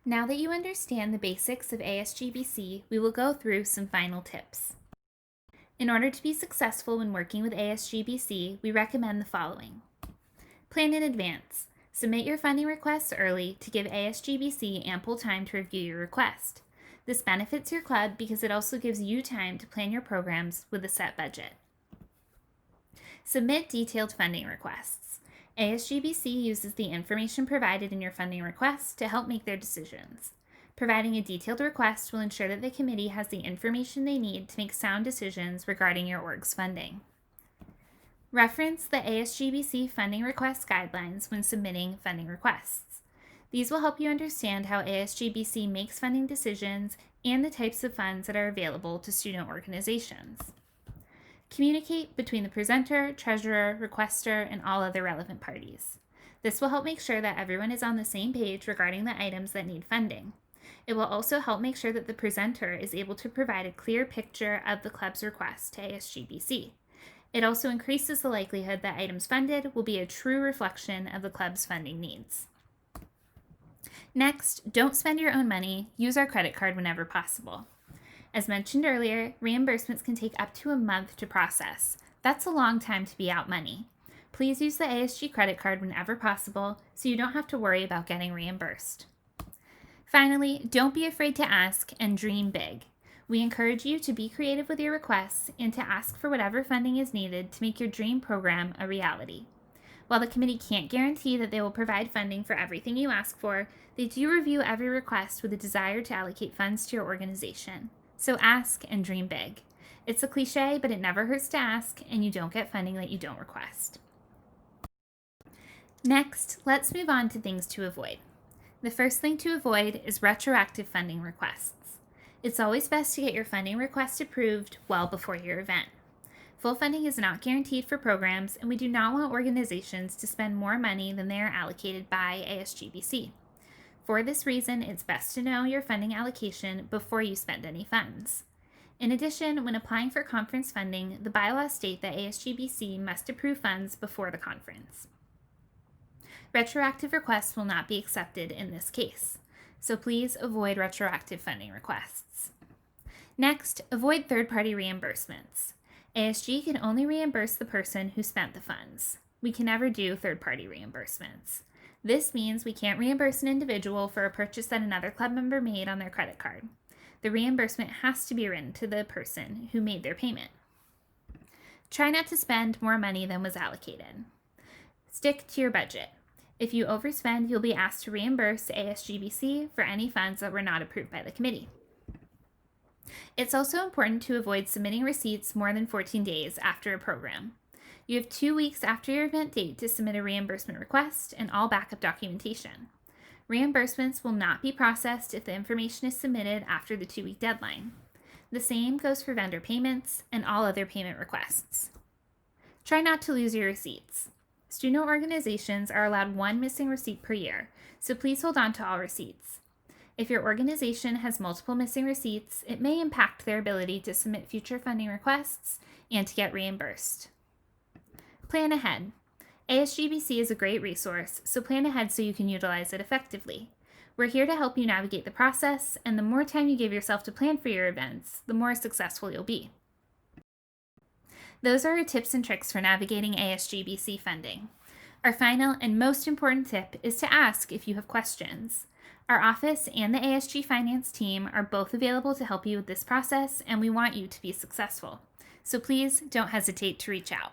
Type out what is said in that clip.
Now that you understand the basics of ASGBC, we will go through some final tips. In order to be successful when working with ASGBC, we recommend the following. Plan in advance. Submit your funding requests early to give ASGBC ample time to review your request. This benefits your club because it also gives you time to plan your programs with a set budget. Submit detailed funding requests. ASGBC uses the information provided in your funding requests to help make their decisions. Providing a detailed request will ensure that the committee has the information they need to make sound decisions regarding your org's funding. Reference the ASGBC funding request guidelines when submitting funding requests. These will help you understand how ASGBC makes funding decisions and the types of funds that are available to student organizations. Communicate between the presenter, treasurer, requester, and all other relevant parties. This will help make sure that everyone is on the same page regarding the items that need funding. It will also help make sure that the presenter is able to provide a clear picture of the club's request to ASGBC. It also increases the likelihood that items funded will be a true reflection of the club's funding needs. Next, don't spend your own money. Use our credit card whenever possible. As mentioned earlier, reimbursements can take up to a month to process. That's a long time to be out money. Please use the ASG credit card whenever possible so you don't have to worry about getting reimbursed. Finally, don't be afraid to ask and dream big. We encourage you to be creative with your requests and to ask for whatever funding is needed to make your dream program a reality. While the committee can't guarantee that they will provide funding for everything you ask for, they do review every request with a desire to allocate funds to your organization. So ask and dream big. It's a cliche, but it never hurts to ask, and you don't get funding that you don't request. Next, let's move on to things to avoid. The first thing to avoid is retroactive funding requests. It's always best to get your funding request approved well before your event. Full funding is not guaranteed for programs, and we do not want organizations to spend more money than they are allocated by ASGBC. For this reason, it's best to know your funding allocation before you spend any funds. In addition, when applying for conference funding, the bylaws state that ASGBC must approve funds before the conference. Retroactive requests will not be accepted in this case, so please avoid retroactive funding requests. Next, avoid third-party reimbursements. ASG can only reimburse the person who spent the funds. We can never do third-party reimbursements. This means we can't reimburse an individual for a purchase that another club member made on their credit card. The reimbursement has to be written to the person who made their payment. Try not to spend more money than was allocated. Stick to your budget. If you overspend, you'll be asked to reimburse ASGBC for any funds that were not approved by the committee. It's also important to avoid submitting receipts more than 14 days after a program. You have 2 weeks after your event date to submit a reimbursement request and all backup documentation. Reimbursements will not be processed if the information is submitted after the 2-week deadline. The same goes for vendor payments and all other payment requests. Try not to lose your receipts. Student organizations are allowed 1 missing receipt per year, so please hold on to all receipts. If your organization has multiple missing receipts, it may impact their ability to submit future funding requests and to get reimbursed. Plan ahead. ASGBC is a great resource, so plan ahead so you can utilize it effectively. We're here to help you navigate the process, and the more time you give yourself to plan for your events, the more successful you'll be. Those are our tips and tricks for navigating ASGBC funding. Our final and most important tip is to ask if you have questions. Our office and the ASG finance team are both available to help you with this process, and we want you to be successful. So please don't hesitate to reach out.